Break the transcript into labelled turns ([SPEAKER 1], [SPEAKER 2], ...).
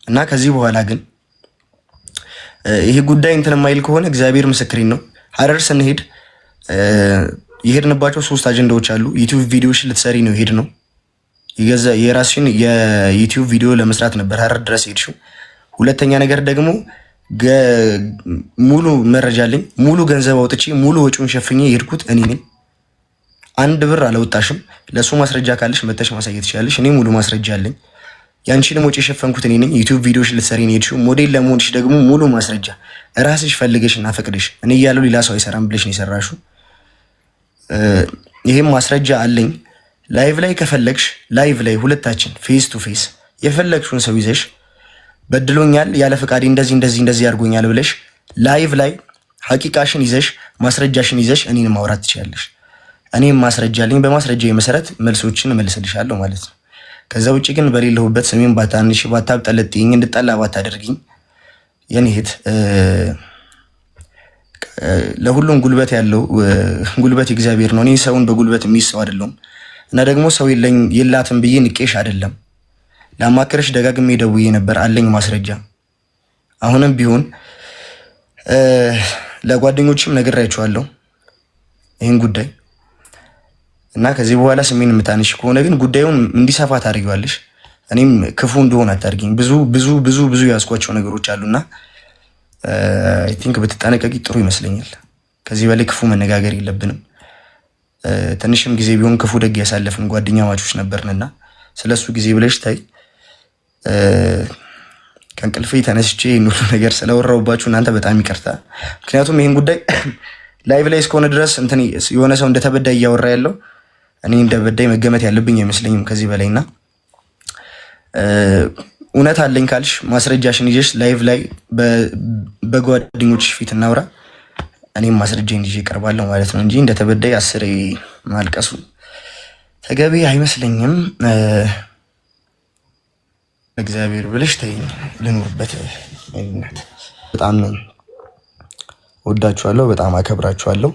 [SPEAKER 1] እና ከዚህ በኋላ ግን ይሄ ጉዳይ እንትን የማይል ከሆነ እግዚአብሔር ምስክሬን ነው። ሀረር ስንሄድ የሄድንባቸው 3 አጀንዳዎች አሉ። ዩቲዩብ ቪዲዮሽን ልትሰሪ ነው ሄድ ነው የራስሽን የዩቲዩብ ቪዲዮ ለመስራት ነበር ሀረር ድረስ ሄድሽው። ሁለተኛ ነገር ደግሞ ሙሉ መረጃ አለኝ። ሙሉ ገንዘብ አውጥቼ ሙሉ ወጪውን ሸፍኜ የሄድኩት እኔ ነኝ። 1 ብር አላወጣሽም። ለሱ ማስረጃ ካለሽ መተሽ ማሳየት ትችላለሽ። እኔ ሙሉ ማስረጃ አለኝ። ያንቺንም ወጪ የሸፈንኩት እኔ ነኝ። ዩቲዩብ ቪዲዮሽ ልትሰሪ ነው የሄድሽው። ሞዴል ለመሆንሽ ደግሞ ሙሉ ማስረጃ ራስሽ ፈልገሽ እና ፈቅደሽ እኔ እያለሁ ሌላ ሰው አይሰራም ብለሽ ነው የሰራሽው። ይሄም ማስረጃ አለኝ። ላይቭ ላይ ከፈለግሽ ላይቭ ላይ ሁለታችን ፌስ ቱ ፌስ የፈለግሽውን ሰው ይዘሽ በድሎኛል ያለ ፈቃዴ እንደዚህ አድርጎኛል ብለሽ ላይቭ ላይ ሐቂቃሽን ይዘሽ ማስረጃሽን ይዘሽ እኔን ማውራት ትችላለሽ። እኔም ማስረጃ አለኝ። በማስረጃ መሰረት መልሶችን እመልስልሻለሁ ማለት ነው። ከዛ ውጪ ግን በሌለሁበት ስሜን ባታንሽ ባታብጠለጥኝ እንድጠላ ባታደርጊኝ የኔ እህት ለሁሉም ጉልበት ያለው ጉልበት እግዚአብሔር ነው። እኔ ሰውን በጉልበት የሚሰው አይደለም እና ደግሞ ሰው የላትም ብዬ ንቄሽ አይደለም። ለማከረሽ ደጋግሜ ደውዬ ነበር አለኝ ማስረጃ። አሁንም ቢሆን ለጓደኞችም ነግሬያቸዋለሁ ይህን ጉዳይ እና ከዚህ በኋላ ስሜን የምታንሽ ከሆነ ግን ጉዳዩን እንዲሰፋ ታደርጊዋለሽ። እኔም ክፉ እንደሆነ አታርጊኝ። ብዙ ብዙ ብዙ ብዙ ያስኳቸው ነገሮች አሉና አይ ቲንክ ብትጠነቀቂ ጥሩ ይመስለኛል። ከዚህ በላይ ክፉ መነጋገር የለብንም። ትንሽም ጊዜ ቢሆን ክፉ ደግ ያሳለፍን ጓደኛ ማቾች ነበርንና ስለሱ ጊዜ ብለሽ ታይ። ከእንቅልፌ ተነስቼ ሁሉ ነገር ስለወራሁባችሁ እናንተ በጣም ይቅርታ። ምክንያቱም ይሄን ጉዳይ ላይቭ ላይ እስከሆነ ድረስ እንትን የሆነ ሰው እንደተበዳይ እያወራ ያለው እኔ እንደበዳይ መገመት ያለብኝ አይመስለኝም ከዚህ በላይና እውነት አለኝ ካልሽ ማስረጃሽን ይዤሽ ላይቭ ላይ በጓደኞችሽ ፊት እናውራ። እኔም ማስረጃዬን ይዤ እቀርባለሁ ማለት ነው እንጂ እንደተበዳይ አስሬ ማልቀሱ ተገቢ አይመስለኝም። እግዚአብሔር ብለሽ ተይኝ ልኖርበት። በጣም ወዳችኋለሁ፣ በጣም አከብራችኋለሁ።